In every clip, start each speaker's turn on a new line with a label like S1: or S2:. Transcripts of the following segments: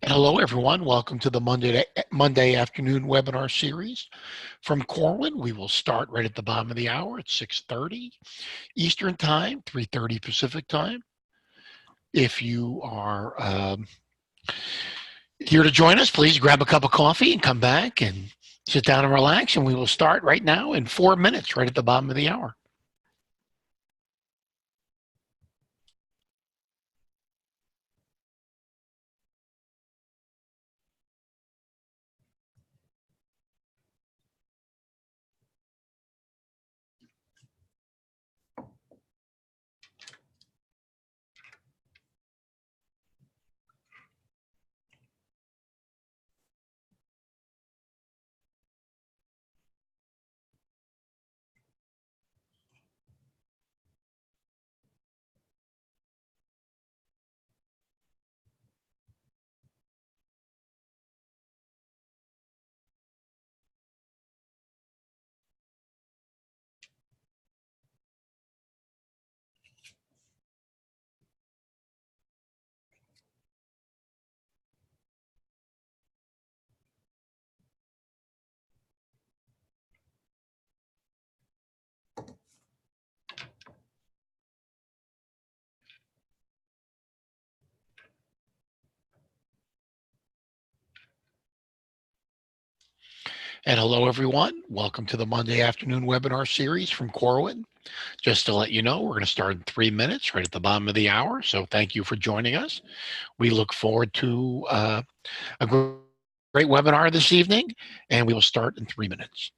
S1: Hello, everyone. Welcome to the Monday afternoon webinar series from Corwin. We will start right at the bottom of the hour at 6:30 Eastern Time, 3:30 Pacific Time. If you are here to join us, please grab a cup of coffee and come back and sit down and relax, and we will start right now in 4 minutes, right at the bottom of the hour. And hello, everyone. Welcome to the Monday afternoon webinar series from Corwin. Just to let you know, we're going to start in 3 minutes, right at the bottom of the hour. So thank you for joining us. We look forward to a great webinar this evening, and we will start in 3 minutes.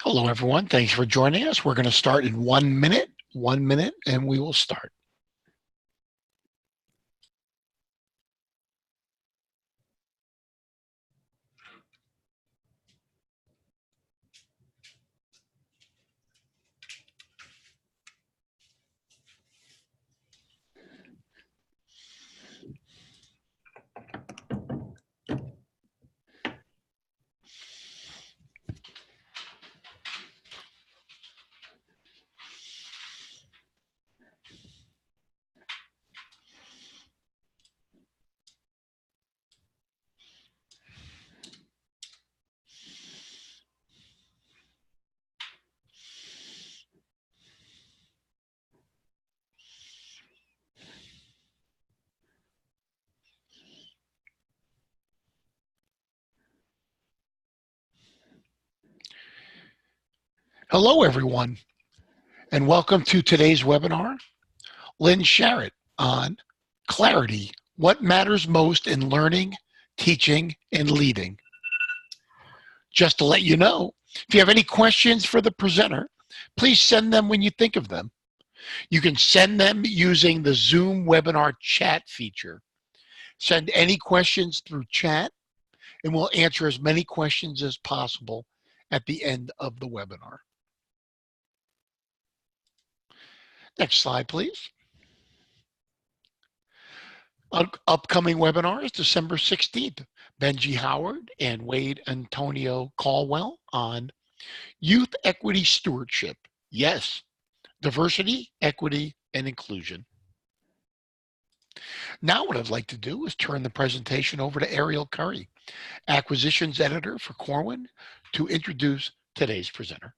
S1: Hello, everyone. Thanks for joining us. We're going to start in 1 minute, and we will start. Hello, everyone, and welcome to today's webinar. Lyn Sharratt on clarity What matters most in learning, teaching, and leading? Just to let you know, if you have any questions for the presenter, please send them when you think of them. You can send them using the Zoom webinar chat feature. Send any questions through chat, and we'll answer as many questions as possible at the end of the webinar. Next slide, please. Upcoming webinar is December 16th. Benji Howard and Wade Antonio Caldwell on Youth Equity Stewardship. Yes, diversity, equity, and inclusion. Now what I'd like to do is turn the presentation over to Ariel Curry, Acquisitions Editor for Corwin, to introduce today's presenter.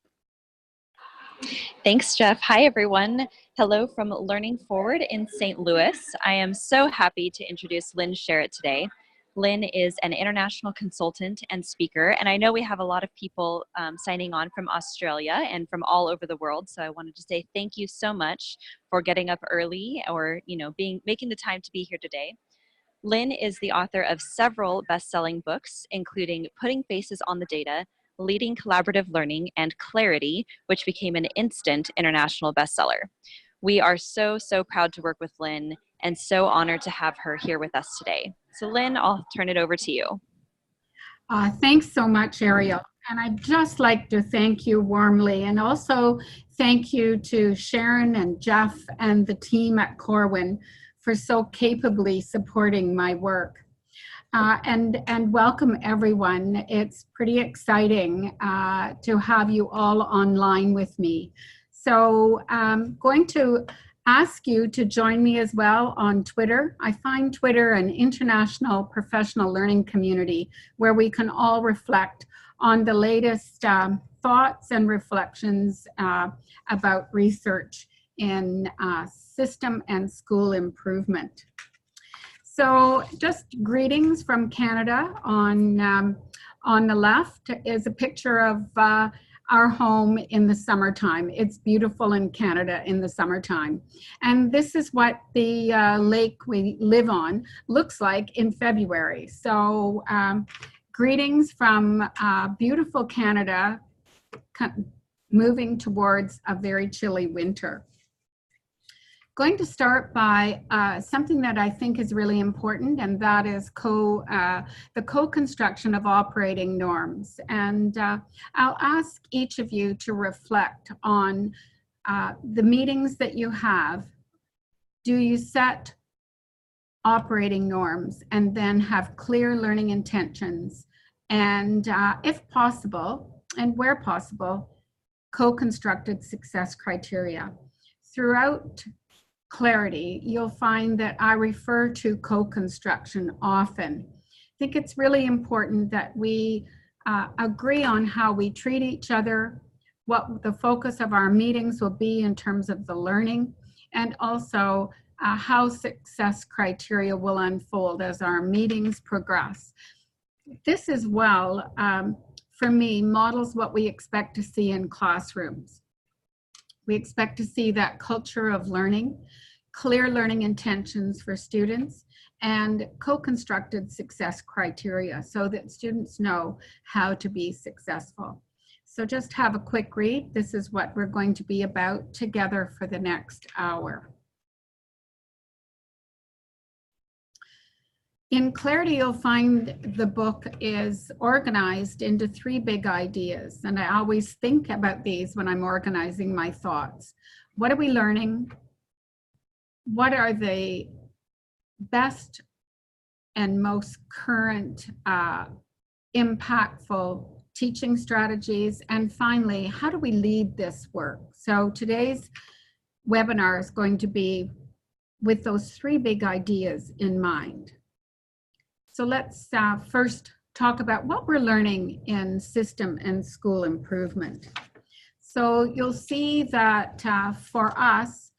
S2: Thanks, Jeff. Hi, everyone. Hello from Learning Forward in St. Louis. I am so happy to introduce Lyn Sharratt today. Lyn is an international consultant and speaker, and I know we have a lot of people signing on from Australia and from all over the world, so I wanted to say thank you so much for getting up early or making the time to be here today. Lyn is the author of several best-selling books, including Putting Faces on the Data, Leading Collaborative Learning, and Clarity, which became an instant international bestseller. We are so proud to work with Lyn and so honored to have her here with us today. So Lyn, I'll turn it over to you.
S3: Thanks so much, Ariel. And I'd just like to thank you warmly, and also thank you to Sharon and Jeff and the team at Corwin for so capably supporting my work. And welcome everyone. It's pretty exciting to have you all online with me. So I'm going to ask you to join me as well on Twitter. I find Twitter an international professional learning community where we can all reflect on the latest thoughts and reflections about research in system and school improvement. So just greetings from Canada. On the left is a picture of our home in the summertime. It's beautiful in Canada in the summertime. And this is what the lake we live on looks like in February. So greetings from beautiful Canada, moving towards a very chilly winter. Going to start by something that I think is really important, and that is the co-construction of operating norms. And I'll ask each of you to reflect on the meetings that you have. Do you set operating norms and then have clear learning intentions? And if possible, and where possible, co-constructed success criteria. Throughout Clarity, you'll find that I refer to co-construction often. I think it's really important that we agree on how we treat each other, what the focus of our meetings will be in terms of the learning, and also how success criteria will unfold as our meetings progress. This as well, for me, models what we expect to see in classrooms. We expect to see that culture of learning, clear learning intentions for students, and co-constructed success criteria so that students know how to be successful. So just have a quick read. This is what we're going to be about together for the next hour. In Clarity, you'll find the book is organized into 3 big ideas. And I always think about these when I'm organizing my thoughts. What are we learning? What are the best and most current impactful teaching strategies? And finally, how do we lead this work? So today's webinar is going to be with those 3 big ideas in mind. So let's first talk about what we're learning in system and school improvement. So you'll see that for us,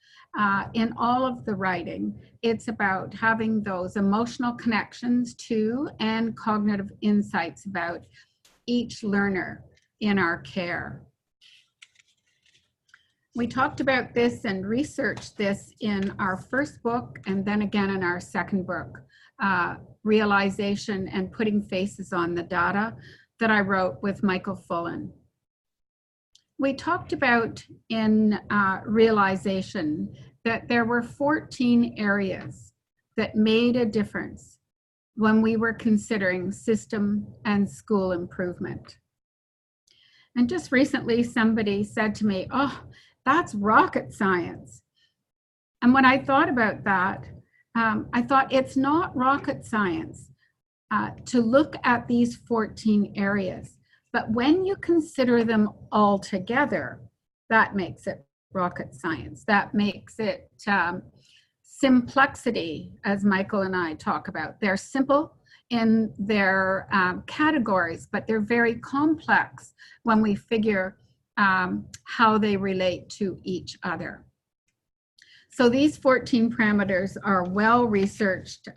S3: in all of the writing, it's about having those emotional connections to and cognitive insights about each learner in our care. We talked about this and researched this in our first book and then again in our second book. realization and putting faces on the data that I wrote with Michael Fullen. We talked about in realization that there were 14 areas that made a difference when we were considering system and school improvement. And just recently, somebody said to me, "Oh, that's rocket science." And when I thought about that, I thought it's not rocket science to look at these 14 areas. But when you consider them all together, that makes it rocket science. That makes it simplexity, as Michael and I talk about. They're simple in their categories, but they're very complex when we figure how they relate to each other. So these 14 parameters are well researched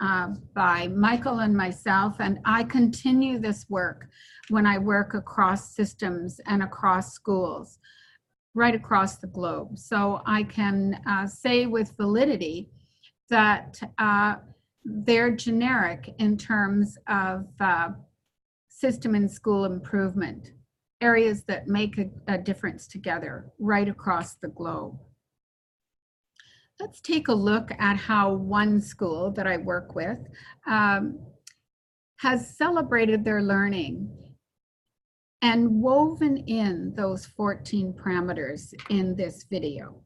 S3: by Michael and myself, and I continue this work when I work across systems and across schools, right across the globe. So I can say with validity that they're generic in terms of system and school improvement, areas that make a difference together right across the globe. Let's take a look at how one school that I work with has celebrated their learning and woven in those 14 parameters in this video.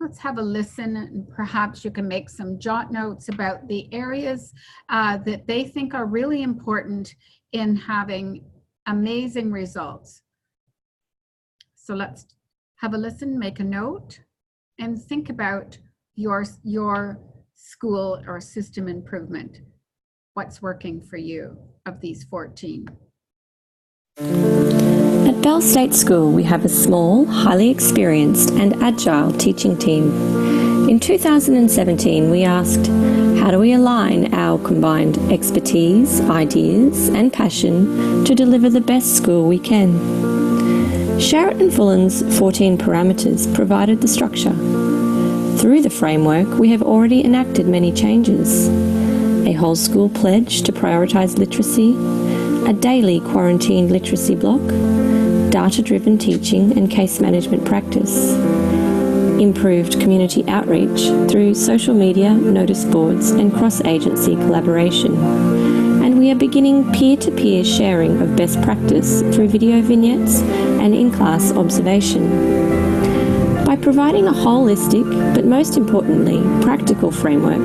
S3: Let's have a listen, and perhaps you can make some jot notes about the areas that they think are really important in having amazing results. So let's have a listen, make a note, and think about your school or system improvement. What's working for you of these 14?
S4: At Bell State School, we have a small, highly experienced and agile teaching team. In 2017, we asked, how do we align our combined expertise, ideas and passion to deliver the best school we can? Sharratt and Fullen's 14 parameters provided the structure. Through the framework, we have already enacted many changes. A whole school pledge to prioritise literacy, a daily quarantine literacy block, data-driven teaching and case management practice, improved community outreach through social media, notice boards and cross-agency collaboration. And we are beginning peer-to-peer sharing of best practice through video vignettes and in-class observation. By providing a holistic, but most importantly, practical framework,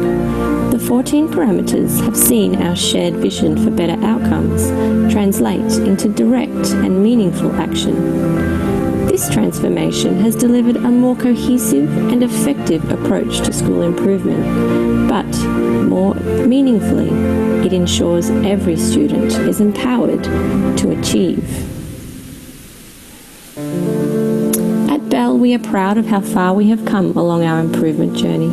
S4: the 14 parameters have seen our shared vision for better outcomes translate into direct and meaningful action. This transformation has delivered a more cohesive and effective approach to school improvement, but more meaningfully, it ensures every student is empowered to achieve. At Bell, we are proud of how far we have come along our improvement journey,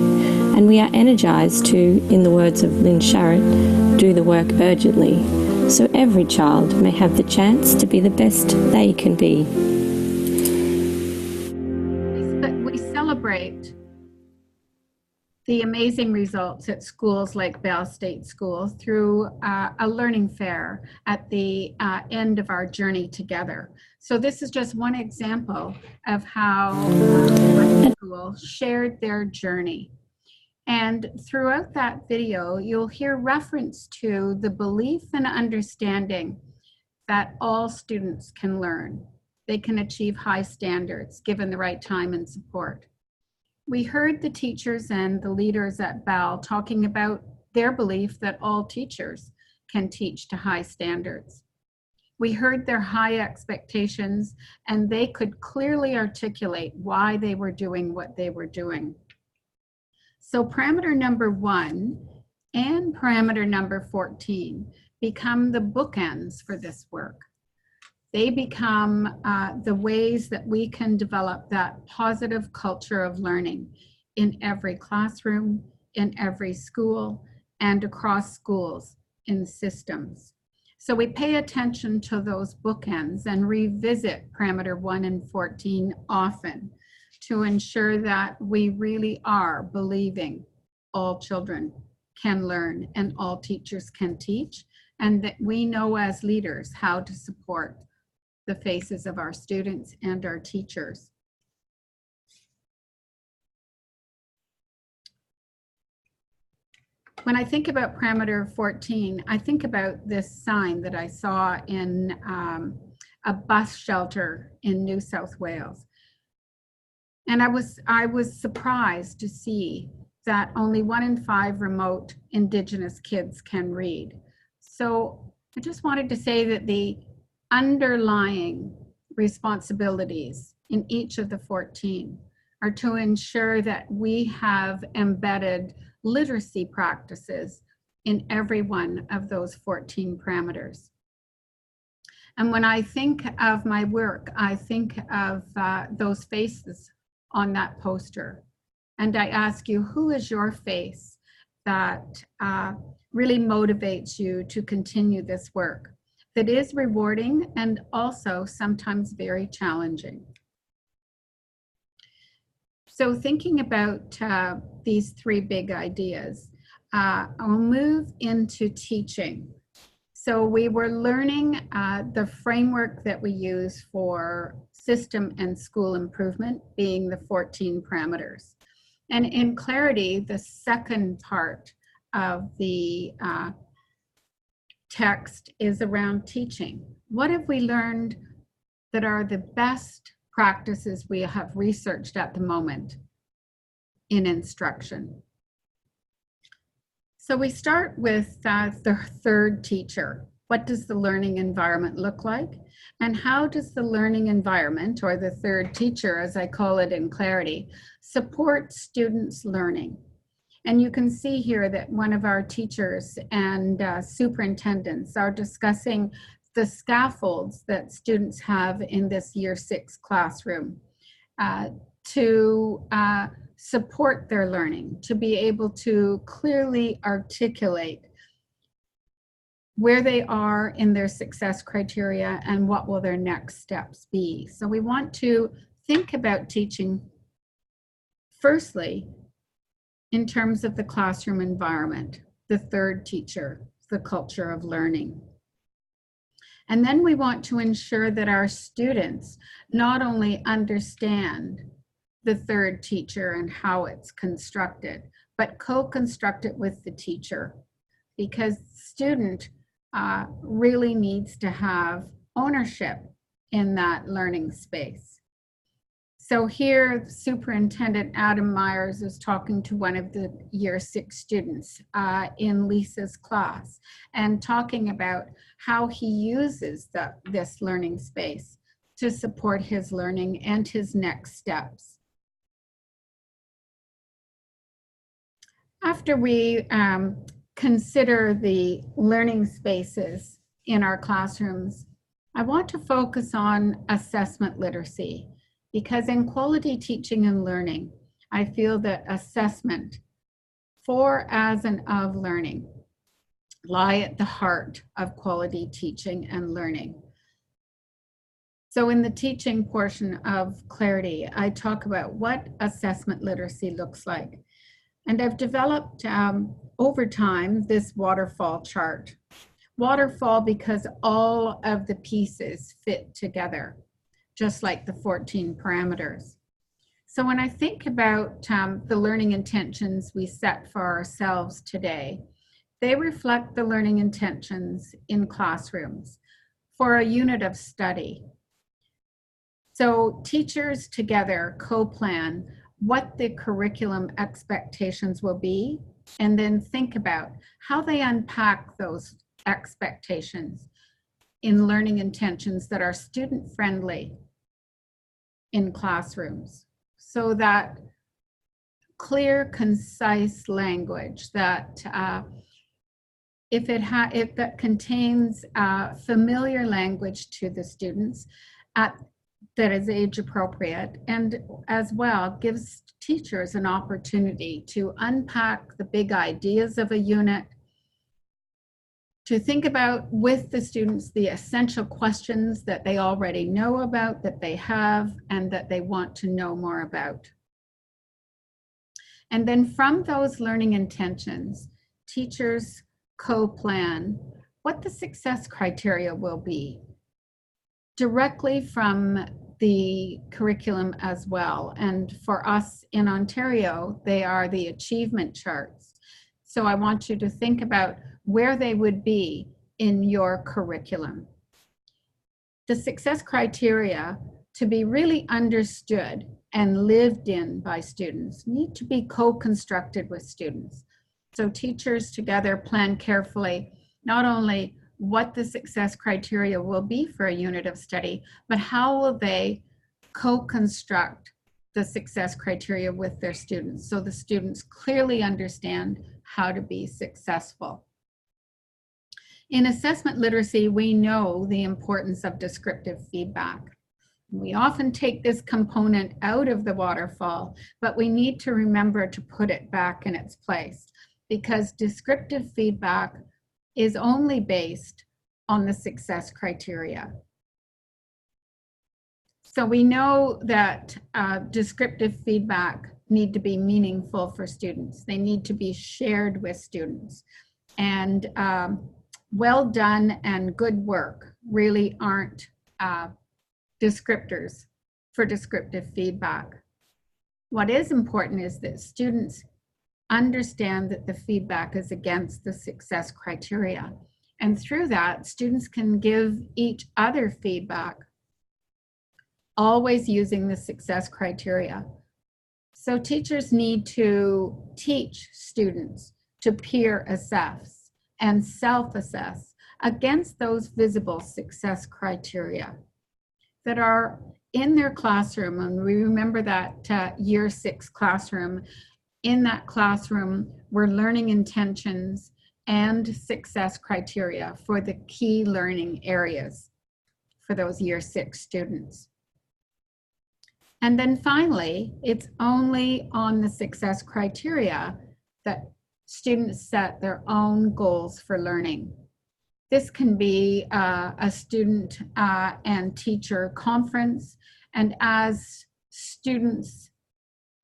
S4: and we are energised to, in the words of Lyn Sharratt, do the work urgently, so every child may have the chance to be the best they can be.
S3: We celebrate the amazing results at schools like Bell State School through a learning fair at the end of our journey together. So this is just one example of how my school shared their journey. And throughout that video, you'll hear reference to the belief and understanding that all students can learn. They can achieve high standards given the right time and support. We heard the teachers and the leaders at Bell talking about their belief that all teachers can teach to high standards. We heard their high expectations, and they could clearly articulate why they were doing what they were doing. So parameter number 1 and parameter number 14 become the bookends for this work. They become the ways that we can develop that positive culture of learning in every classroom, in every school, and across schools in systems. So we pay attention to those bookends and revisit parameter 1 and 14 often to ensure that we really are believing all children can learn and all teachers can teach, and that we know as leaders how to support the faces of our students and our teachers. When I think about parameter 14, I think about this sign that I saw in a bus shelter in New South Wales. And I was surprised to see that only 1 in 5 remote Indigenous kids can read. So I just wanted to say that the underlying responsibilities in each of the 14 are to ensure that we have embedded literacy practices in every one of those 14 parameters. And when I think of my work, I think of those faces on that poster. And I ask you, who is your face that really motivates you to continue this work, that is rewarding and also sometimes very challenging? So thinking about these 3 big ideas, I'll move into teaching. So we were learning the framework that we use for system and school improvement, being the 14 parameters. And in clarity, the second part of the text is around teaching. What have we learned that are the best practices we have researched at the moment in instruction? So we start with the third teacher. What does the learning environment look like? And how does the learning environment, or the third teacher, as I call it in clarity, support students' learning? And you can see here that one of our teachers and superintendents are discussing the scaffolds that students have in this year 6 classroom to support their learning, to be able to clearly articulate where they are in their success criteria and what will their next steps be. So we want to think about teaching firstly in terms of the classroom environment, the third teacher, the culture of learning. And then we want to ensure that our students not only understand the third teacher and how it's constructed, but co-construct it with the teacher, because the student really needs to have ownership in that learning space. So here, Superintendent Adam Myers is talking to one of the year 6 students in Lisa's class and talking about how he uses this learning space to support his learning and his next steps. After we consider the learning spaces in our classrooms, I want to focus on assessment literacy, because in quality teaching and learning, I feel that assessment for, as, and of learning lie at the heart of quality teaching and learning. So in the teaching portion of Clarity, I talk about what assessment literacy looks like. And I've developed over time this waterfall chart. Waterfall because all of the pieces fit together, just like the 14 parameters. So when I think about the learning intentions we set for ourselves today, they reflect the learning intentions in classrooms for a unit of study. So teachers together co-plan what the curriculum expectations will be, and then think about how they unpack those expectations in learning intentions that are student-friendly in classrooms. So that clear, concise language that if that contains familiar language to the students that is age appropriate, and as well gives teachers an opportunity to unpack the big ideas of a unit, to think about with the students the essential questions that they already know about, that they have, and that they want to know more about. And then from those learning intentions, teachers co-plan what the success criteria will be directly from the curriculum as well. And for us in Ontario, they are the achievement charts. So I want you to think about where they would be in your curriculum. The success criteria, to be really understood and lived in by students, need to be co-constructed with students. So teachers together plan carefully, not only what the success criteria will be for a unit of study, but how will they co-construct the success criteria with their students so the students clearly understand how to be successful. In assessment literacy, we know the importance of descriptive feedback. We often take this component out of the waterfall, but we need to remember to put it back in its place, because descriptive feedback is only based on the success criteria. So we know that descriptive feedback need to be meaningful for students. They need to be shared with students. And well done and good work really aren't descriptors for descriptive feedback. What is important is that students understand that the feedback is against the success criteria. And through that, students can give each other feedback, always using the success criteria. So teachers need to teach students to peer assess and self-assess against those visible success criteria that are in their classroom. And we remember that year 6 classroom. In that classroom were learning intentions and success criteria for the key learning areas for those year 6 students. And then finally, it's only on the success criteria that students set their own goals for learning. This can be a student and teacher conference, and as students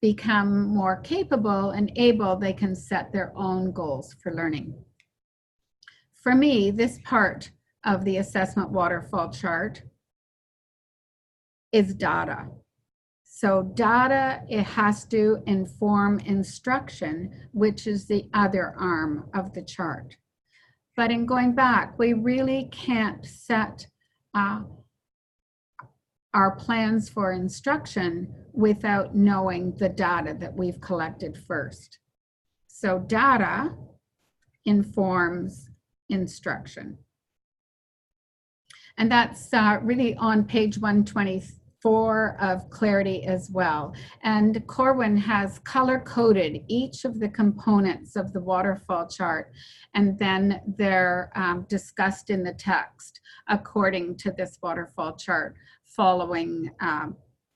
S3: become more capable and able, they can set their own goals for learning. For me, this part of the assessment waterfall chart is data. So data, it has to inform instruction, which is the other arm of the chart. But in going back, we really can't set our plans for instruction without knowing the data that we've collected first. So data informs instruction. And that's really on page 124 of Clarity as well. And Corwin has color-coded each of the components of the waterfall chart, and then they're discussed in the text according to this waterfall chart, following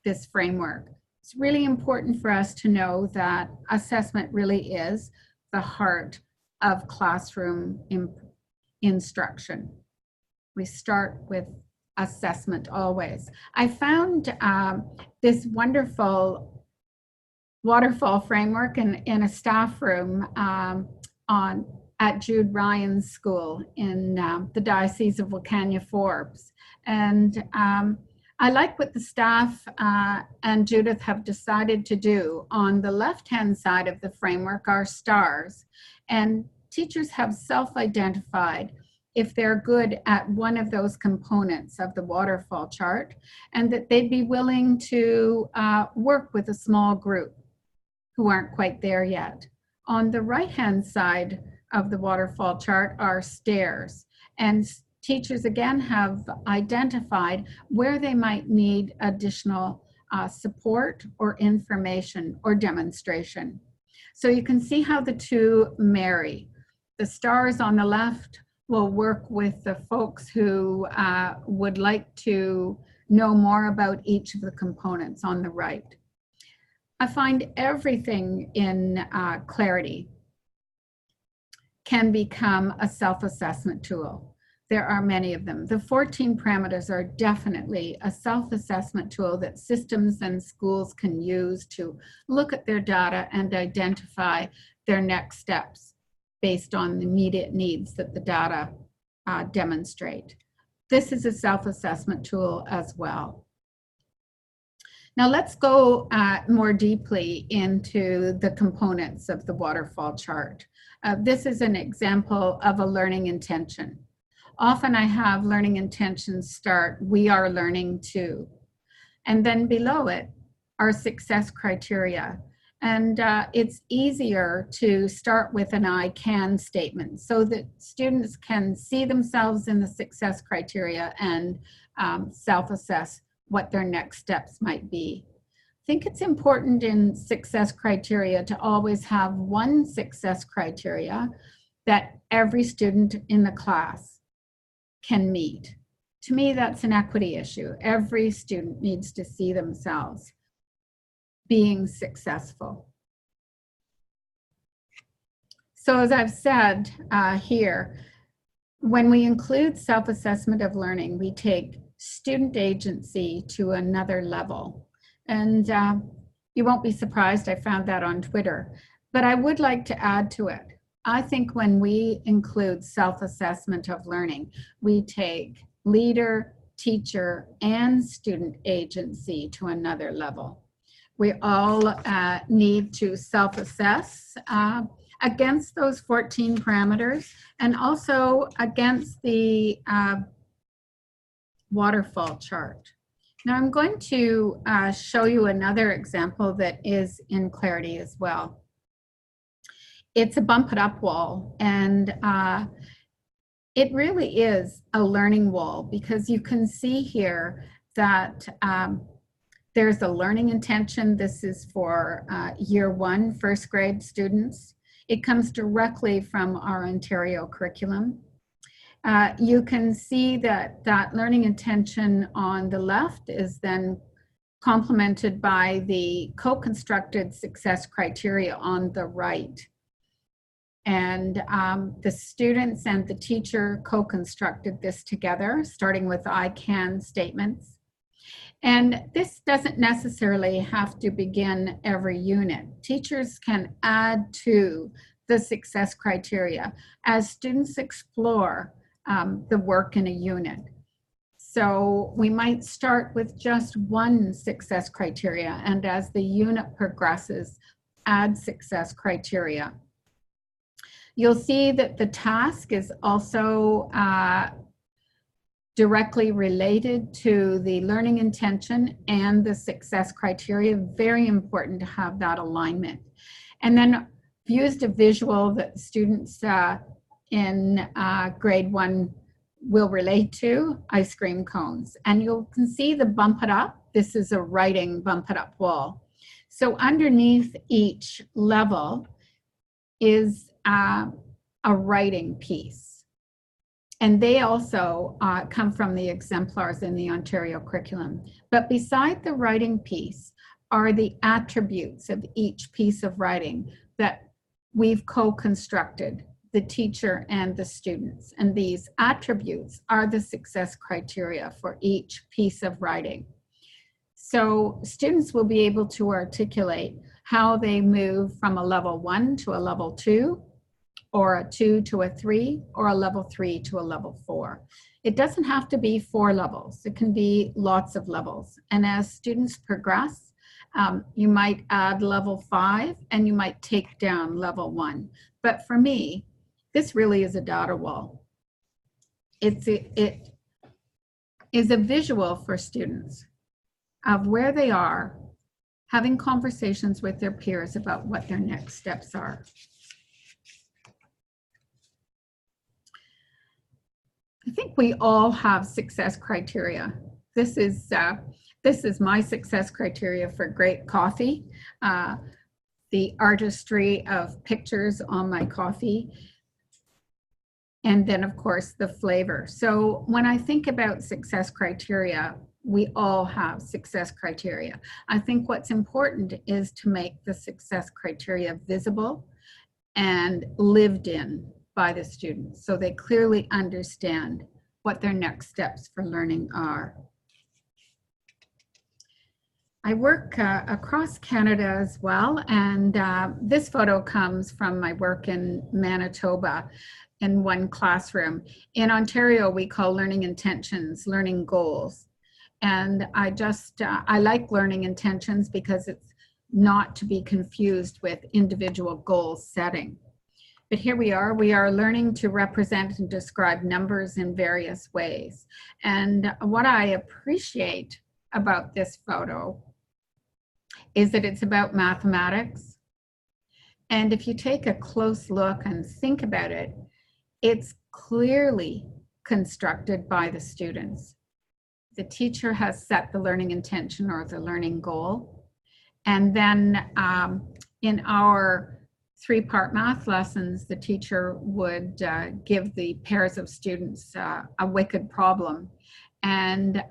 S3: this framework. It's really important for us to know that assessment really is the heart of classroom instruction. We start with assessment always. I found this wonderful waterfall framework in a staff room at Jude Ryan's school in the Diocese of Wilcannia-Forbes. And I like what the staff and Judith have decided to do. On the left-hand side of the framework are stars, and teachers have self-identified if they're good at one of those components of the waterfall chart, and that they'd be willing to work with a small group who aren't quite there yet. On the right-hand side of the waterfall chart are stairs, and teachers again have identified where they might need additional support or information or demonstration. So you can see how the two marry. The stars on the left will work with the folks who would like to know more about each of the components on the right. I find everything in Clarity can become a self-assessment tool. There are many of them. The 14 parameters are definitely a self-assessment tool that systems and schools can use to look at their data and identify their next steps based on the immediate needs that the data demonstrate. This is a self-assessment tool as well. Now let's go more deeply into the components of the waterfall chart. This is an example of a learning intention. Often I have learning intentions start, we are learning too. And then below it are success criteria. And it's easier to start with an I can statement so that students can see themselves in the success criteria and self-assess what their next steps might be. I think it's important in success criteria to always have one success criteria that every student in the class can meet. To me, that's an equity issue. Every student needs to see themselves being successful. So as I've said here, when we include self-assessment of learning, we take student agency to another level. And you won't be surprised I found that on Twitter, but I would like to add to it. I think when we include self-assessment of learning, we take leader, teacher, and student agency to another level. We all need to self-assess against those 14 parameters and also against the waterfall chart. Now I'm going to show you another example that is in Clarity as well. It's a bump it up wall, and it really is a learning wall because you can see here that there's a learning intention. This is for year 1, first grade students. It comes directly from our Ontario curriculum. You can see that that learning intention on the left is then complemented by the co-constructed success criteria on the right. And the students and the teacher co-constructed this together, starting with I can statements. And this doesn't necessarily have to begin every unit. Teachers can add to the success criteria as students explore the work in a unit. So we might start with just one success criteria, and as the unit progresses, add success criteria. You'll see that the task is also directly related to the learning intention and the success criteria. Very important to have that alignment. And then I've used a visual that students in grade 1 will relate to, ice cream cones. And you can see the bump it up. This is a writing bump it up wall. So underneath each level is a writing piece. And they also come from the exemplars in the Ontario curriculum. But beside the writing piece are the attributes of each piece of writing that we've co-constructed, the teacher and the students. And these attributes are the success criteria for each piece of writing. So students will be able to articulate how they move from a level 1 to a level 2, or a 2 to a 3, or a level 3 to a level 4. It doesn't have to be 4 levels. It can be lots of levels. And as students progress, you might add level 5 and you might take down level 1. But for me, this really is a data wall. It is a visual for students of where they are, having conversations with their peers about what their next steps are. I think we all have success criteria. This is my success criteria for great coffee, the artistry of pictures on my coffee, and then of course the flavor. So when I think about success criteria, we all have success criteria. I think what's important is to make the success criteria visible and lived in by the students so they clearly understand what their next steps for learning are. I work across Canada as well, and this photo comes from my work in Manitoba in one classroom. In Ontario, we call learning intentions, learning goals. And I like learning intentions because it's not to be confused with individual goal setting. But here we are learning to represent and describe numbers in various ways. And what I appreciate about this photo is that it's about mathematics. And if you take a close look and think about it, it's clearly constructed by the students. The teacher has set the learning intention or the learning goal. And then in our 3-part math lessons, the teacher would give the pairs of students a wicked problem. And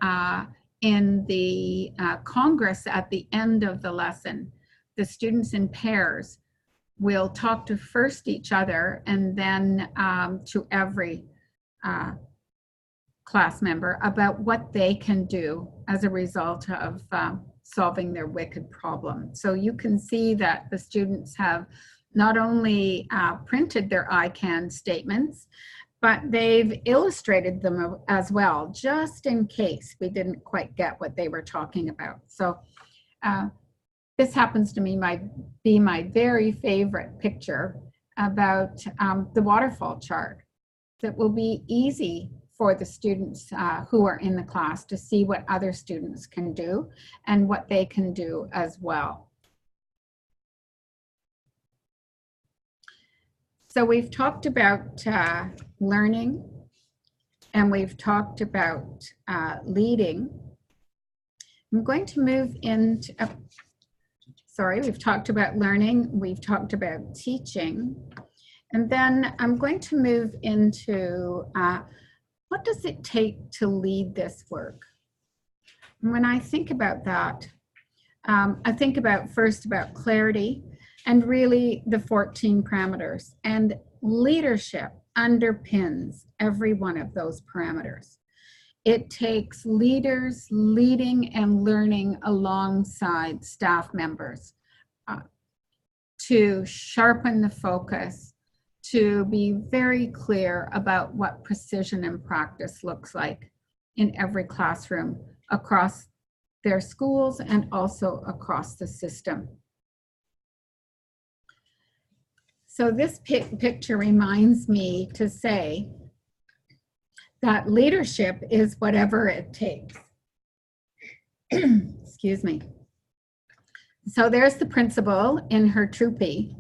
S3: in the Congress at the end of the lesson, the students in pairs will talk to first each other and then to every class member about what they can do as a result of solving their wicked problem. So you can see that the students have not only printed their I can statements, but they've illustrated them as well, just in case we didn't quite get what they were talking about. So this happens to be my very favorite picture about the waterfall chart. That will be easy for the students who are in the class to see what other students can do and what they can do as well. So we've talked about learning, and we've talked about leading. I'm going to move into, we've talked about learning, we've talked about teaching, and then I'm going to move into what does it take to lead this work? And when I think about that, I think first about clarity, and really the 14 parameters. And leadership underpins every one of those parameters. It takes leaders leading and learning alongside staff members to sharpen the focus, to be very clear about what precision and practice looks like in every classroom across their schools and also across the system. So this picture reminds me to say that leadership is whatever it takes. Excuse me. So there's the principal in her troopy,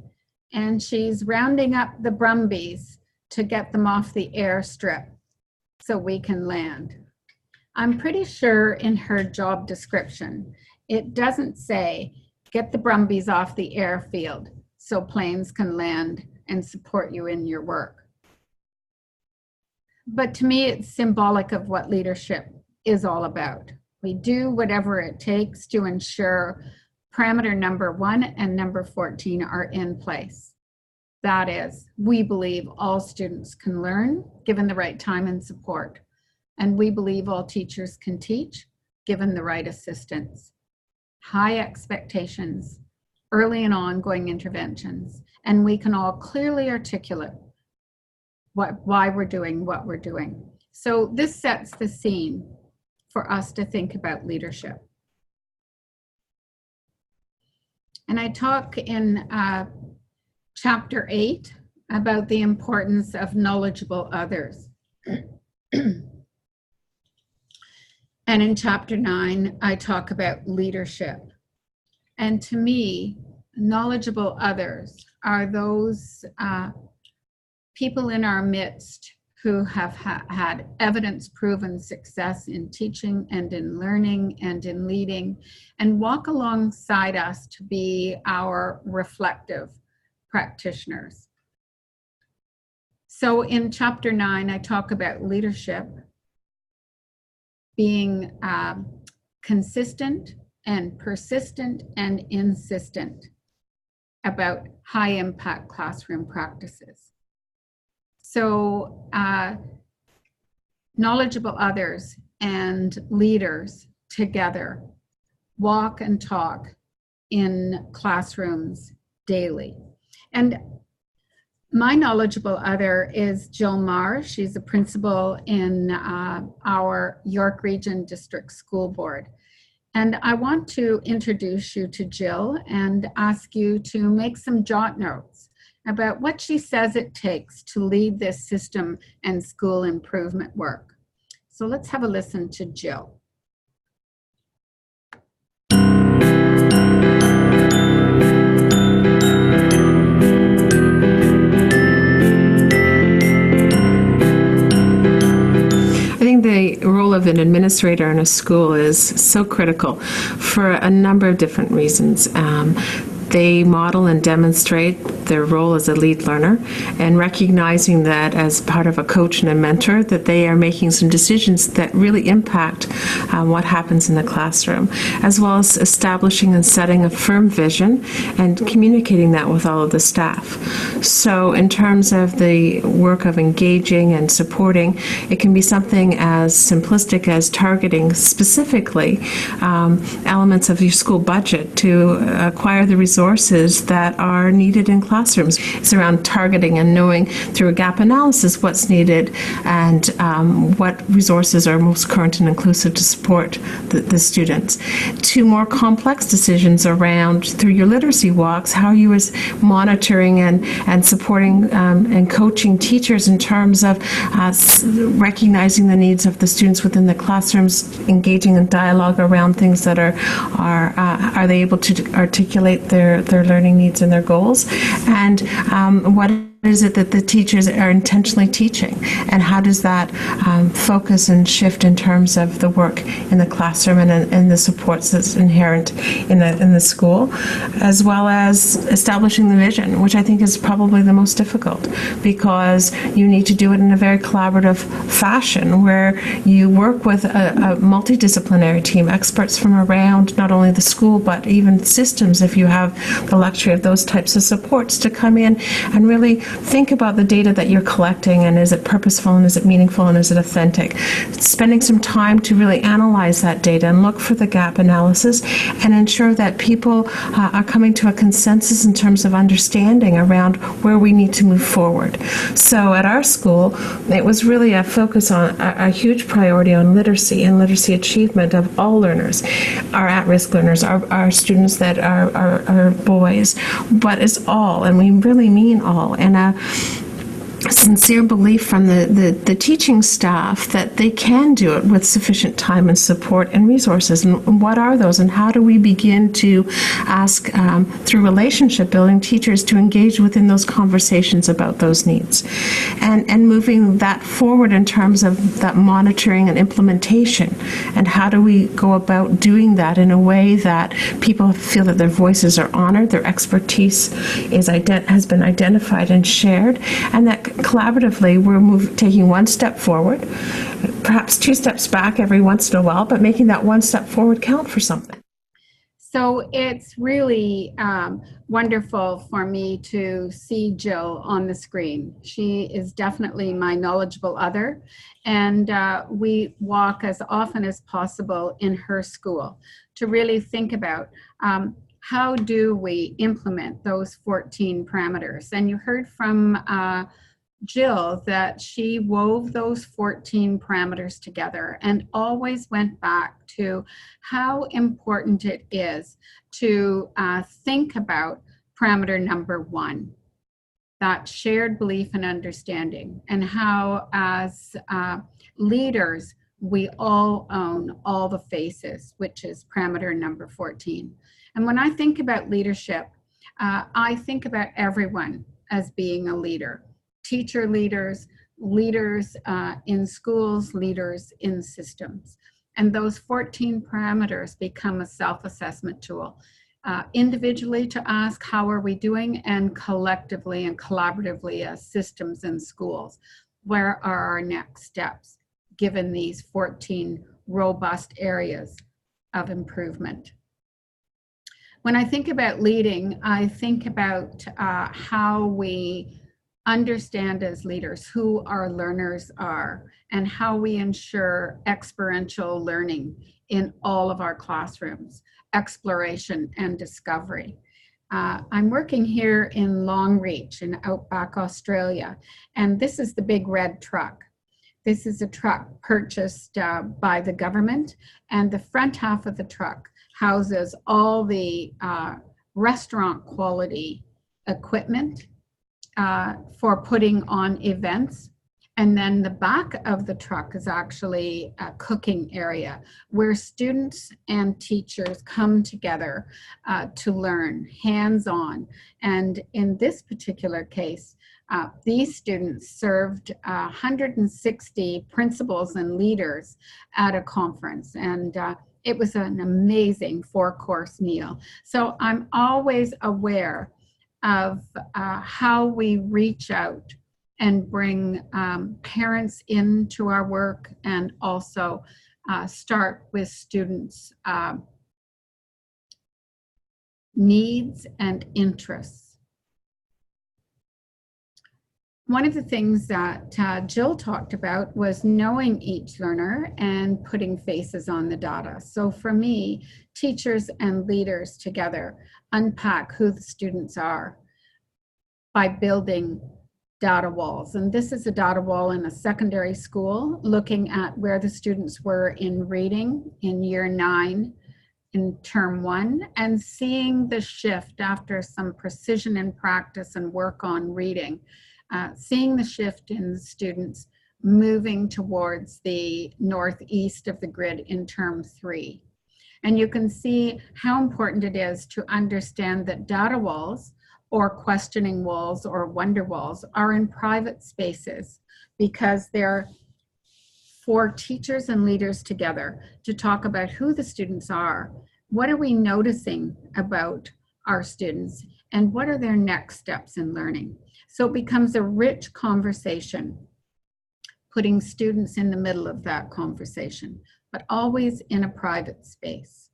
S3: and she's rounding up the brumbies to get them off the airstrip so we can land. I'm pretty sure in her job description, it doesn't say, get the brumbies off the airfield so planes can land and support you in your work. But to me, it's symbolic of what leadership is all about. We do whatever it takes to ensure parameter number 1 and number 14 are in place. That is, we believe all students can learn given the right time and support. And we believe all teachers can teach given the right assistance. High expectations, early and ongoing interventions, and we can all clearly articulate why we're doing what we're doing. So this sets the scene for us to think about leadership. And I talk in chapter 8 about the importance of knowledgeable others. And in chapter 9, I talk about leadership. And to me, knowledgeable others are those people in our midst who have had evidence-proven success in teaching and in learning and in leading, and walk alongside us to be our reflective practitioners. So in chapter 9, I talk about leadership being consistent and persistent and insistent about high impact classroom practices. So knowledgeable others and leaders together walk and talk in classrooms daily. And my knowledgeable other is Jill Marr. She's a principal in our York Region District School Board. And I want to introduce you to Jill and ask you to make some jot notes about what she says it takes to lead this system and school improvement work. So let's have a listen to Jill.
S5: The role of an administrator in a school is so critical for a number of different reasons. They model and demonstrate their role as a lead learner, and recognizing that as part of a coach and a mentor, that they are making some decisions that really impact what happens in the classroom, as well as establishing and setting a firm vision and communicating that with all of the staff. So in terms of the work of engaging and supporting, it can be something as simplistic as targeting specifically elements of your school budget to acquire the resources that are needed in classrooms. It's around targeting and knowing through a gap analysis what's needed and what resources are most current and inclusive to support the students. To more complex decisions around, through your literacy walks, how you is monitoring and supporting and coaching teachers in terms of recognizing the needs of the students within the classrooms, engaging in dialogue around things that are they able to articulate their learning needs and their goals, and what is it that the teachers are intentionally teaching, and how does that focus and shift in terms of the work in the classroom and the supports that's inherent in the school, as well as establishing the vision, which I think is probably the most difficult, because you need to do it in a very collaborative fashion where you work with a multidisciplinary team, experts from around not only the school but even systems, if you have the luxury of those types of supports, to come in and really think about the data that you're collecting, and is it purposeful, and is it meaningful, and is it authentic? Spending some time to really analyze that data and look for the gap analysis and ensure that people are coming to a consensus in terms of understanding around where we need to move forward. So at our school, it was really a focus on a huge priority on literacy and literacy achievement of all learners, our at-risk learners, our students that are boys, but it's all, and we really mean all. And a sincere belief from the teaching staff that they can do it with sufficient time and support and resources. And what are those, and how do we begin to ask, through relationship building, teachers to engage within those conversations about those needs, and moving that forward in terms of that monitoring and implementation, and how do we go about doing that in a way that people feel that their voices are honored, their expertise has been identified and shared, and that collaboratively we're taking one step forward, perhaps two steps back every once in a while, but making that one step forward count for something.
S3: So it's really wonderful for me to see Jill on the screen. She is definitely my knowledgeable other, and we walk as often as possible in her school to really think about how do we implement those 14 parameters. And you heard from Jill that she wove those 14 parameters together and always went back to how important it is to think about parameter number 1, that shared belief and understanding, and how as leaders we all own all the faces, which is parameter number 14. And when I think about leadership, I think about everyone as being a leader. Teacher leaders, leaders in schools, leaders in systems. And those 14 parameters become a self-assessment tool, individually to ask how are we doing, and collectively and collaboratively as systems and schools, where are our next steps given these 14 robust areas of improvement. When I think about leading, I think about how we understand as leaders who our learners are and how we ensure experiential learning in all of our classrooms, exploration and discovery. I'm working here in Longreach in Outback, Australia, and this is the big red truck. This is a truck purchased by the government, and the front half of the truck houses all the restaurant quality equipment for putting on events. And then the back of the truck is actually a cooking area where students and teachers come together to learn hands-on. And in this particular case, these students served 160 principals and leaders at a conference. And it was an amazing 4-course meal. So I'm always aware of how we reach out and bring parents into our work, and also start with students' needs and interests. One of the things that Jill talked about was knowing each learner and putting faces on the data. So for me, teachers and leaders together unpack who the students are by building data walls. And this is a data wall in a secondary school, looking at where the students were in reading in year 9 in term 1, and seeing the shift after some precision in practice and work on reading, seeing the shift in the students moving towards the northeast of the grid in term 3. And you can see how important it is to understand that data walls, or questioning walls, or wonder walls, are in private spaces, because they're for teachers and leaders together to talk about who the students are, what are we noticing about our students, and what are their next steps in learning. So it becomes a rich conversation, putting students in the middle of that conversation, but always in a private space.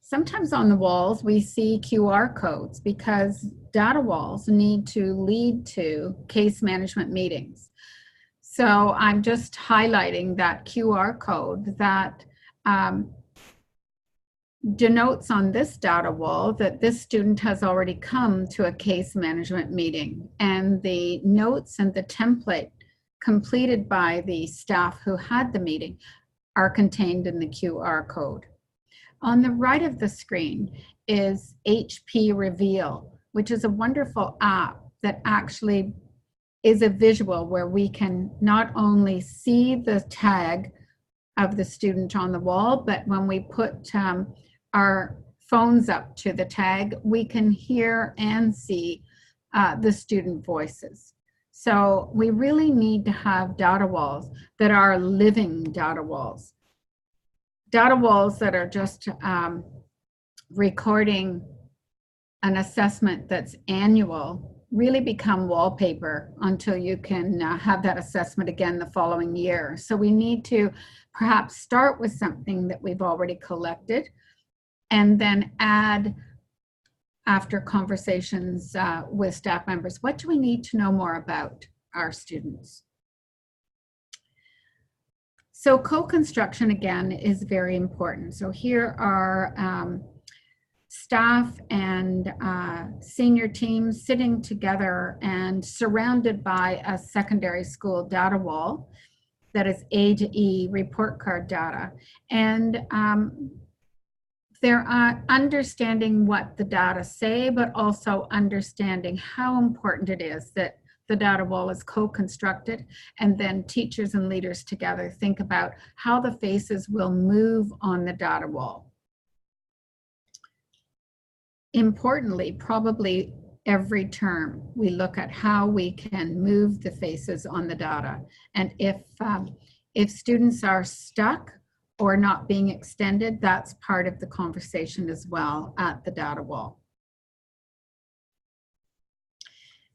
S3: Sometimes on the walls, we see QR codes because data walls need to lead to case management meetings. So I'm just highlighting that QR code that denotes on this data wall that this student has already come to a case management meeting, and the notes and the template completed by the staff who had the meeting are contained in the QR code. On the right of the screen is HP Reveal, which is a wonderful app that actually is a visual where we can not only see the tag of the student on the wall, but when we put our phones up to the tag, we can hear and see the student voices. So we really need to have data walls that are living data walls. Data walls that are just recording an assessment that's annual really become wallpaper until you can have that assessment again the following year. So we need to perhaps start with something that we've already collected, and then add, after conversations with staff members, what do we need to know more about our students? So co-construction, again, is very important. So here are staff and senior teams sitting together and surrounded by a secondary school data wall that is A to E report card data. And they're understanding what the data say, but also understanding how important it is that the data wall is co-constructed, and then teachers and leaders together think about how the faces will move on the data wall. Importantly, probably every term, we look at how we can move the faces on the data. And if students are stuck or not being extended, that's part of the conversation as well at the data wall.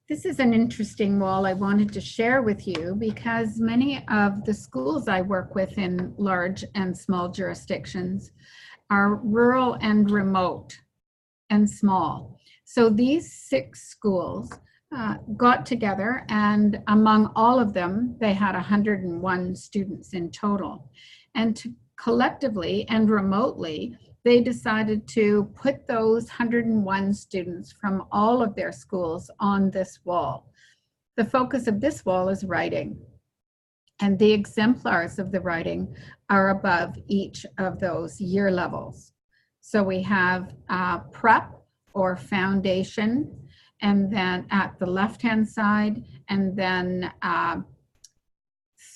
S3: This is an interesting wall I wanted to share with you because many of the schools I work with in large and small jurisdictions are rural and remote and small. So these 6 schools got together, and among all of them, they had 101 students in total. And collectively and remotely, they decided to put those 101 students from all of their schools on this wall. The focus of this wall is writing, and the exemplars of the writing are above each of those year levels. So we have prep or foundation, and then at the left-hand side, and then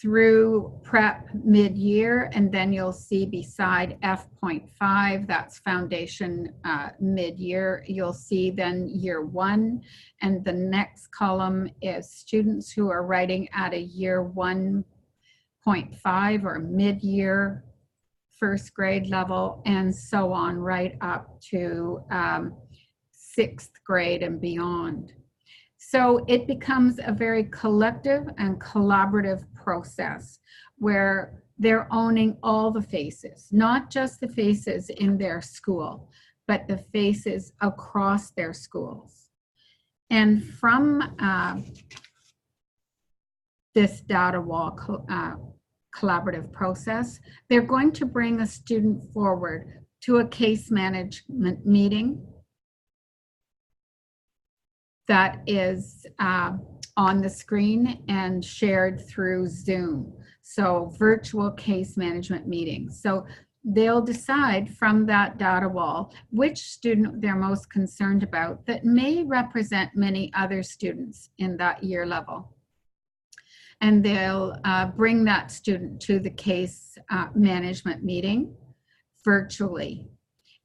S3: through prep mid-year, and then you'll see beside F.5, that's foundation mid-year, you'll see then year 1, and the next column is students who are writing at a year 1.5 or mid-year first grade level, and so on right up to 6th grade and beyond. So it becomes a very collective and collaborative process where they're owning all the faces, not just the faces in their school, but the faces across their schools. And from this data wall collaborative process, they're going to bring a student forward to a case management meeting that is on the screen and shared through Zoom. So virtual case management meetings. So they'll decide from that data wall which student they're most concerned about that may represent many other students in that year level. And they'll bring that student to the case management meeting virtually.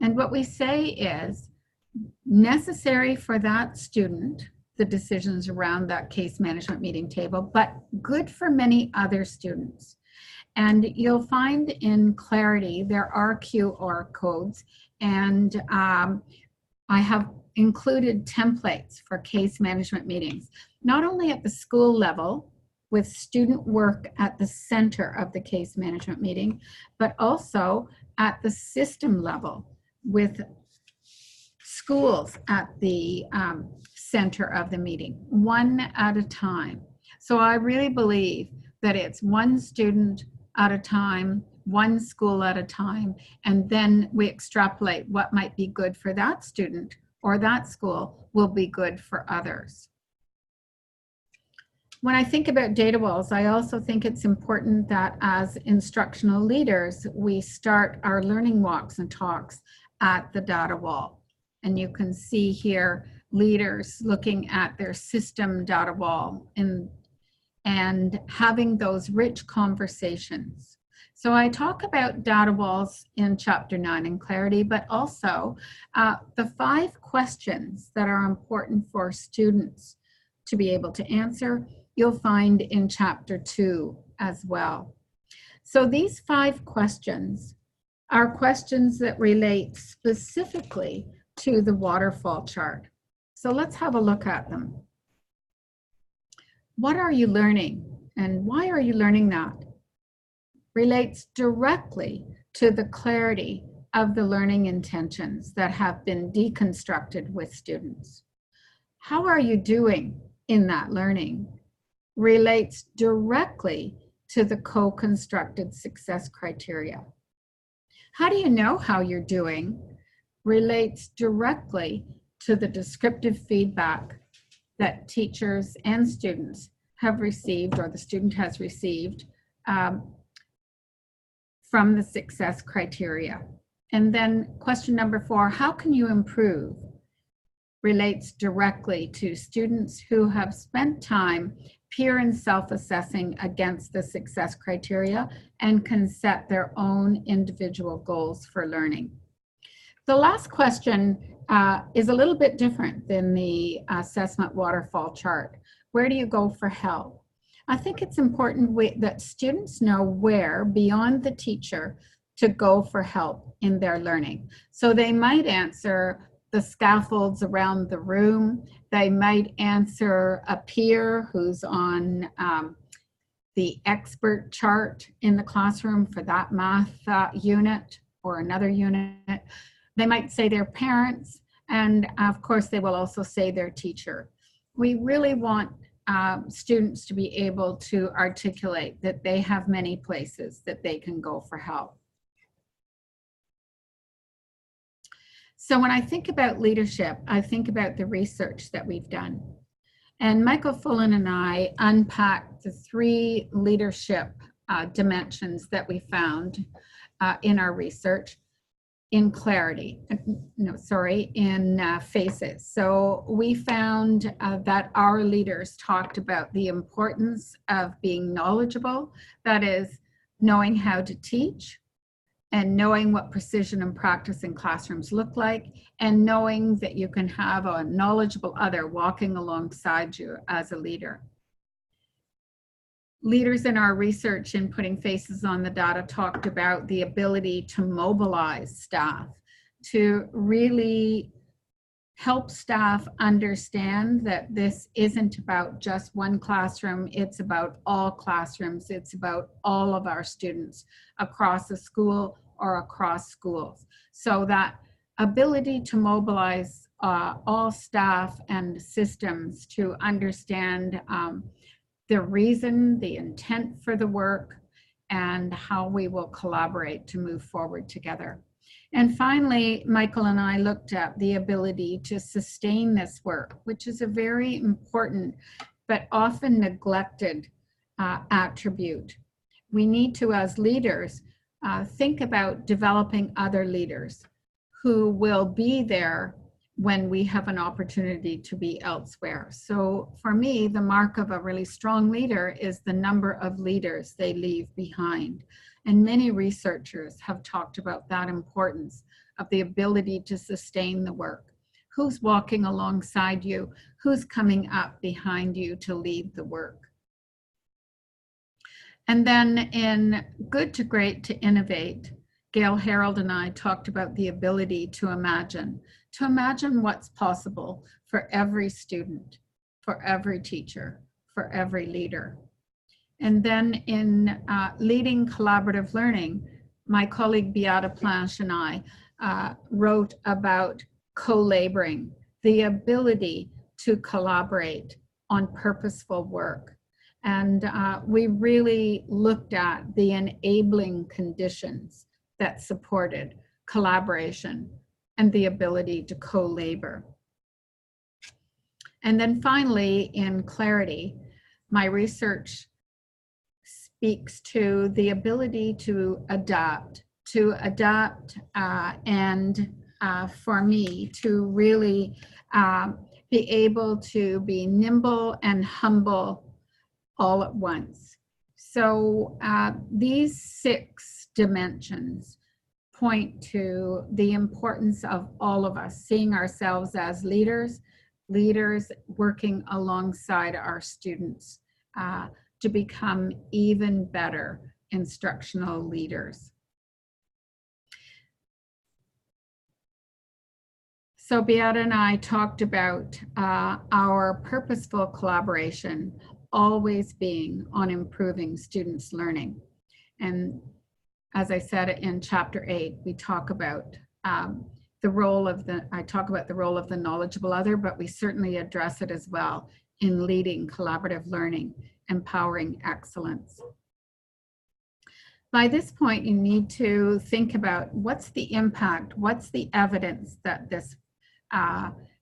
S3: And what we say is necessary for that student, the decisions around that case management meeting table, but good for many other students. And you'll find in Clarity, there are QR codes, and I have included templates for case management meetings, not only at the school level, with student work at the center of the case management meeting, but also at the system level with schools at the center of the meeting, one at a time. So I really believe that it's one student at a time, one school at a time, and then we extrapolate what might be good for that student or that school will be good for others. When I think about data walls, I also think it's important that as instructional leaders, we start our learning walks and talks at the data wall. And you can see here leaders looking at their system data wall and having those rich conversations. So I talk about data walls in chapter 9 in Clarity, but also the 5 questions that are important for students to be able to answer, you'll find in chapter 2 as well. So these 5 questions are questions that relate specifically to the waterfall chart. So let's have a look at them. What are you learning and why are you learning that? Relates directly to the clarity of the learning intentions that have been deconstructed with students. How are you doing in that learning? Relates directly to the co-constructed success criteria. How do you know how you're doing? Relates directly to the descriptive feedback that teachers and students have received, or the student has received, from the success criteria. And then question number 4, how can you improve? Relates directly to students who have spent time peer and self-assessing against the success criteria and can set their own individual goals for learning. The last question is a little bit different than the assessment waterfall chart. Where do you go for help? I think it's important that students know where, beyond the teacher, to go for help in their learning. So they might answer the scaffolds around the room. They might answer a peer who's on the expert chart in the classroom for that math unit or another unit. They might say their parents, and of course they will also say their teacher. we really want students to be able to articulate that they have many places that they can go for help. So when I think about leadership, I think about the research that we've done. And Michael Fullen and I unpacked the 3 leadership dimensions that we found in our research in clarity, in faces. So we found that our leaders talked about the importance of being knowledgeable, that is, knowing how to teach, and knowing what precision and practice in classrooms look like, and knowing that you can have a knowledgeable other walking alongside you as a leader. Leaders in our research in putting faces on the data talked about the ability to mobilize staff, to really help staff understand that this isn't about just one classroom, it's about all classrooms, it's about all of our students across a school or across schools. So that ability to mobilize all staff and systems to understand the reason, the intent for the work, and how we will collaborate to move forward together. And finally, Michael and I looked at the ability to sustain this work, which is a very important but often neglected attribute. We need to, as leaders, think about developing other leaders who will be there when we have an opportunity to be elsewhere. So for me, the mark of a really strong leader is the number of leaders they leave behind. And many researchers have talked about that importance of the ability to sustain the work. Who's walking alongside you? Who's coming up behind you to lead the work? And then in Good to Great to Innovate, Gail Harold and I talked about the ability to imagine what's possible for every student, for every teacher, for every leader. And then in Leading Collaborative Learning, my colleague Beata Planche and I wrote about co-laboring, the ability to collaborate on purposeful work. And we really looked at the enabling conditions that supported collaboration and the ability to co-labor. And then finally, in Clarity, my research speaks to the ability to adapt and for me to really be able to be nimble and humble all at once. So these 6 dimensions point to the importance of all of us seeing ourselves as leaders working alongside our students to become even better instructional leaders. So Beata and I talked about our purposeful collaboration always being on improving students' learning. And as I said in chapter 8, we talk about the role of the knowledgeable other, but we certainly address it as well in leading collaborative learning, empowering excellence. By this point, you need to think about what's the impact, what's the evidence that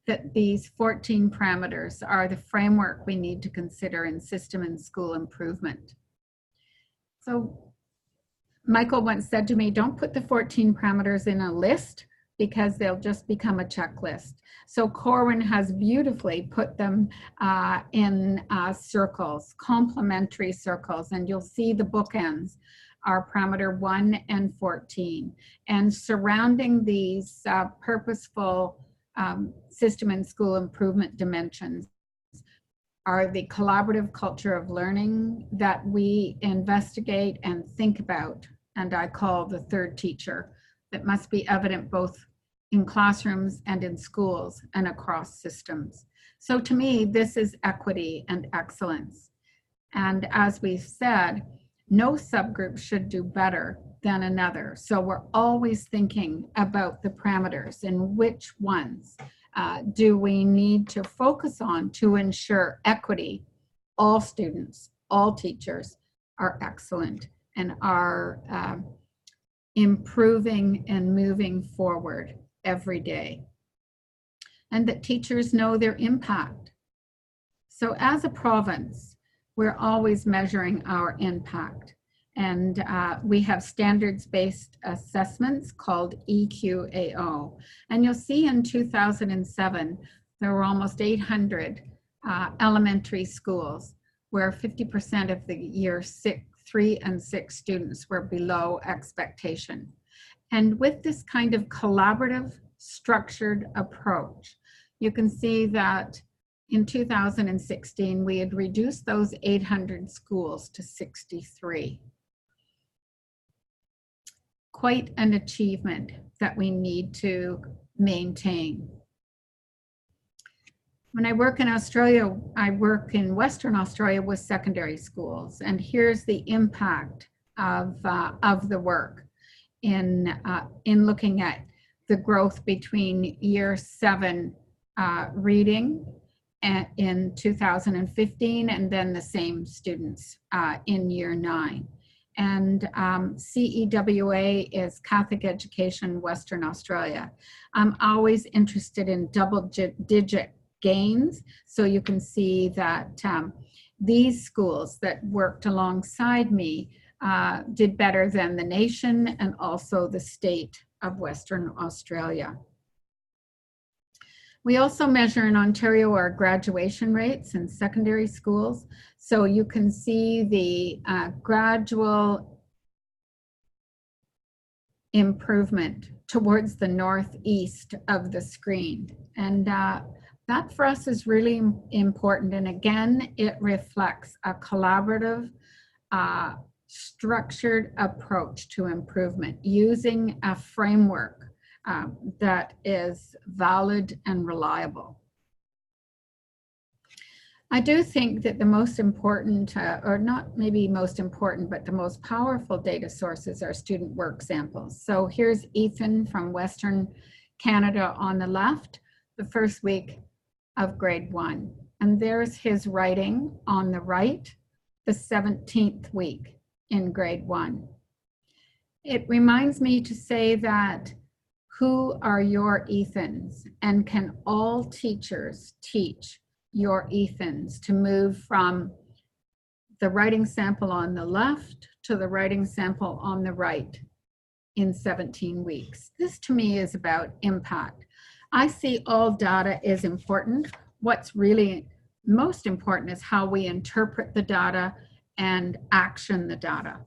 S3: that these 14 parameters are the framework we need to consider in system and school improvement. So Michael once said to me, don't put the 14 parameters in a list because they'll just become a checklist. So Corwin has beautifully put them in circles, complementary circles, and you'll see the bookends are parameter 1 and 14. And surrounding these purposeful system and school improvement dimensions are the collaborative culture of learning that we investigate and think about, and I call the third teacher, that must be evident both in classrooms and in schools and across systems. So to me, this is equity and excellence. And as we've said, no subgroup should do better than another. So we're always thinking about the parameters and which ones do we need to focus on to ensure equity? All students, all teachers are excellent and are improving and moving forward every day. And that teachers know their impact. So as a province, we're always measuring our impact. And we have standards-based assessments called EQAO. And you'll see in 2007, there were almost 800 elementary schools where 50% of the year 3 and 6 students were below expectation. And with this kind of collaborative, structured approach, you can see that in 2016, we had reduced those 800 schools to 63. Quite an achievement that we need to maintain. When I work in Australia, I work in Western Australia with secondary schools, and here's the impact of the work in looking at the growth between year 7 reading in 2015 and then the same students in year 9. And CEWA is Catholic Education Western Australia. I'm always interested in double-digit gains. So you can see that these schools that worked alongside me did better than the nation and also the state of Western Australia. We also measure in Ontario our graduation rates in secondary schools. So you can see the gradual improvement towards the northeast of the screen. And that for us is really important. And again, it reflects a collaborative, structured approach to improvement using a framework that is valid and reliable. I do think that the most important, or not maybe most important, but the most powerful data sources are student work samples. So here's Ethan from Western Canada on the left, the first week of grade 1. And there's his writing on the right, the 17th week in grade 1. It reminds me to say that who are your Ethans, and can all teachers teach your Ethans to move from the writing sample on the left to the writing sample on the right in 17 weeks. This to me is about impact. I see all data is important. What's really most important is how we interpret the data and action the data.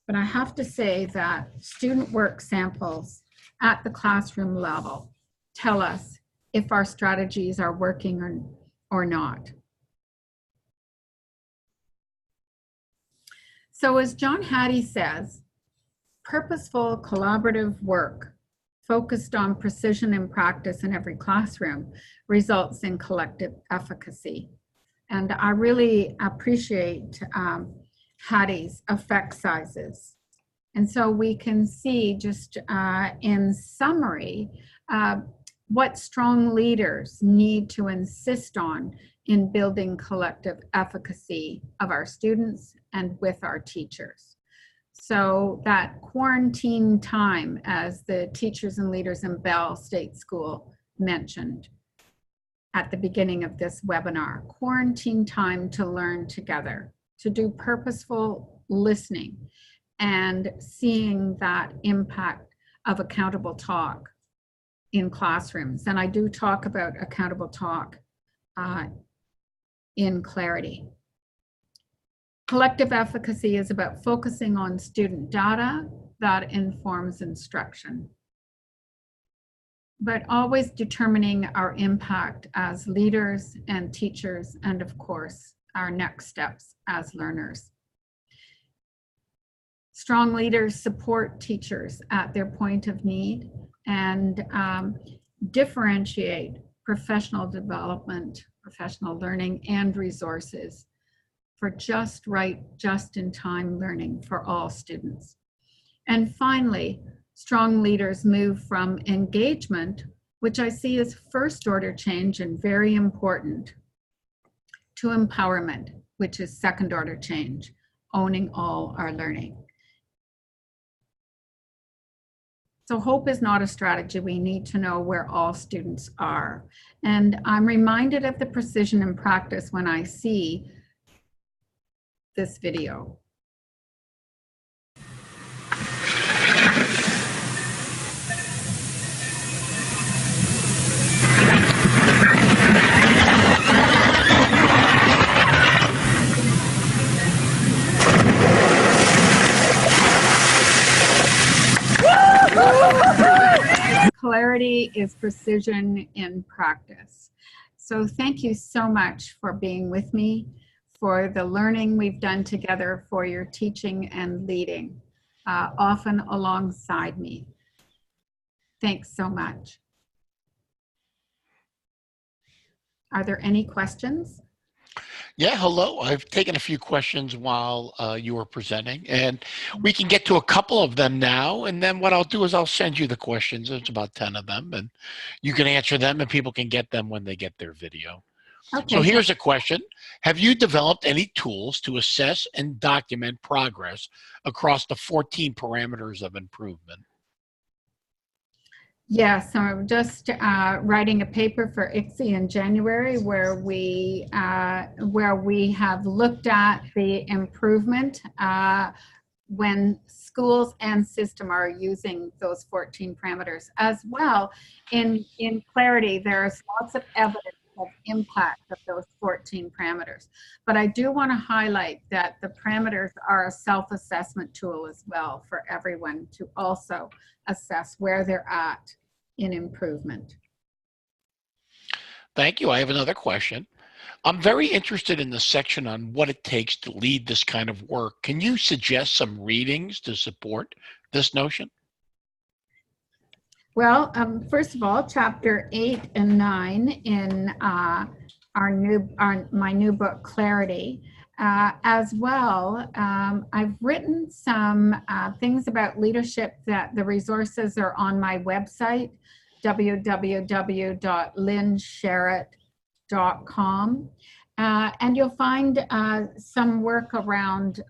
S3: But I have to say that student work samples at the classroom level tell us if our strategies are working or not. So as John Hattie says, purposeful collaborative work focused on precision and practice in every classroom results in collective efficacy. And I really appreciate Hattie's effect sizes. And so we can see just in summary what strong leaders need to insist on in building collective efficacy of our students and with our teachers. So that quarantine time, as the teachers and leaders in Bell State School mentioned at the beginning of this webinar, quarantine time to learn together, to do purposeful listening and seeing that impact of accountable talk in classrooms. And I do talk about accountable talk in Clarity. Collective efficacy is about focusing on student data that informs instruction, but always determining our impact as leaders and teachers, and of course, our next steps as learners. Strong leaders support teachers at their point of need and differentiate professional development, professional learning, and resources for just right, just-in-time learning for all students. And finally, strong leaders move from engagement which I see as first order change and very important, to empowerment, which is second order change, owning all our learning. So hope is not a strategy. We need to know where all students are. And I'm reminded of the precision in practice when I see this video. Clarity is precision in practice. So thank you so much for being with me, for the learning we've done together, for your teaching and leading, often alongside me. Thanks so much. Are there any questions?
S1: Yeah, hello. I've taken a few questions while you were presenting, and we can get to a couple of them now. And then what I'll do is I'll send you the questions. There's about 10 of them, and you can answer them, and people can get them when they get their video.
S3: Okay.
S1: So here's a question. Have you developed any tools to assess and document progress across the 14 parameters of improvement?
S3: Yes, so I'm just writing a paper for ICSE in January where we have looked at the improvement when schools and system are using those 14 parameters. As well, in clarity, there's lots of evidence of impact of those 14 parameters. But I do want to highlight that the parameters are a self-assessment tool as well for everyone to also assess where they're at in improvement.
S1: Thank you. I have another question. I'm very interested in the section on what it takes to lead this kind of work. Can you suggest some readings to support this notion?
S3: Well, first of all, chapter 8 and 9 in my new book, Clarity. As well, I've written some things about leadership that the resources are on my website, www.lynsharratt.com. And you'll find some work around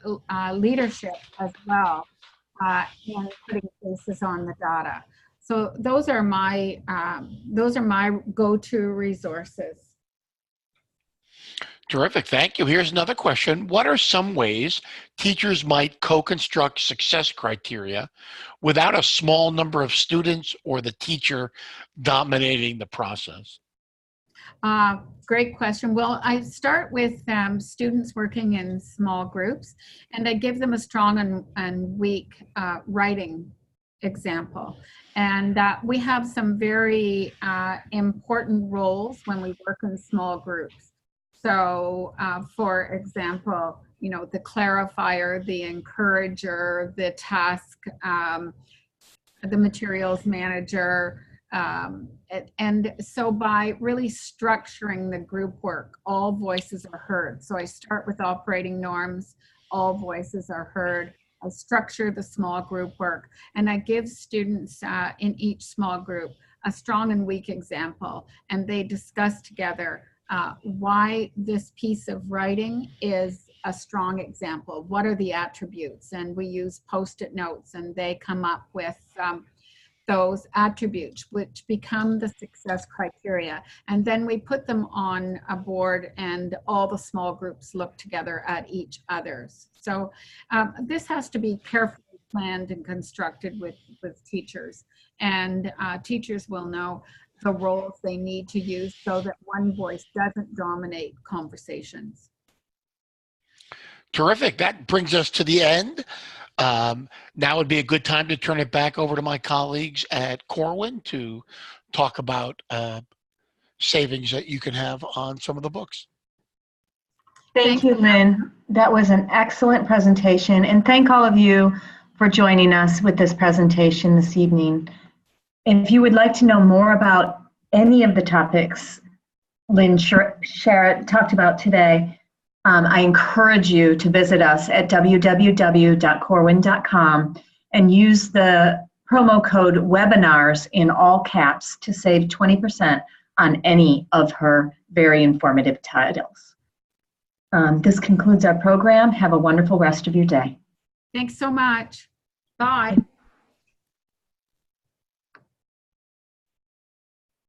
S3: leadership as well, and putting faces on the data. So those are my go-to resources.
S1: Terrific. Thank you. Here's another question. What are some ways teachers might co-construct success criteria without a small number of students or the teacher dominating the process?
S3: Great question. Well, I start with students working in small groups, and I give them a strong and weak writing example. And we have some very important roles when we work in small groups. So, for example, you know, the clarifier, the encourager, the task, the materials manager. And so by really structuring the group work, all voices are heard. So I start with operating norms, all voices are heard. I structure the small group work, and I give students in each small group a strong and weak example, and they discuss together why this piece of writing is a strong example. What are the attributes? And we use Post-it notes, and they come up with those attributes, which become the success criteria. And then we put them on a board, and all the small groups look together at each other's. So this has to be carefully planned and constructed with teachers. And teachers will know the roles they need to use so that one voice doesn't dominate conversations.
S1: Terrific. That brings us to the end. Now would be a good time to turn it back over to my colleagues at Corwin to talk about savings that you can have on some of the books.
S6: Thank you, Lynn. That was an excellent presentation, and thank all of you for joining us with this presentation this evening. If you would like to know more about any of the topics Lyn Sharratt talked about today, I encourage you to visit us at www.corwin.com and use the promo code webinars in all caps to save 20% on any of her very informative titles. This concludes our program. Have a wonderful rest of your day.
S3: Thanks so much. Bye.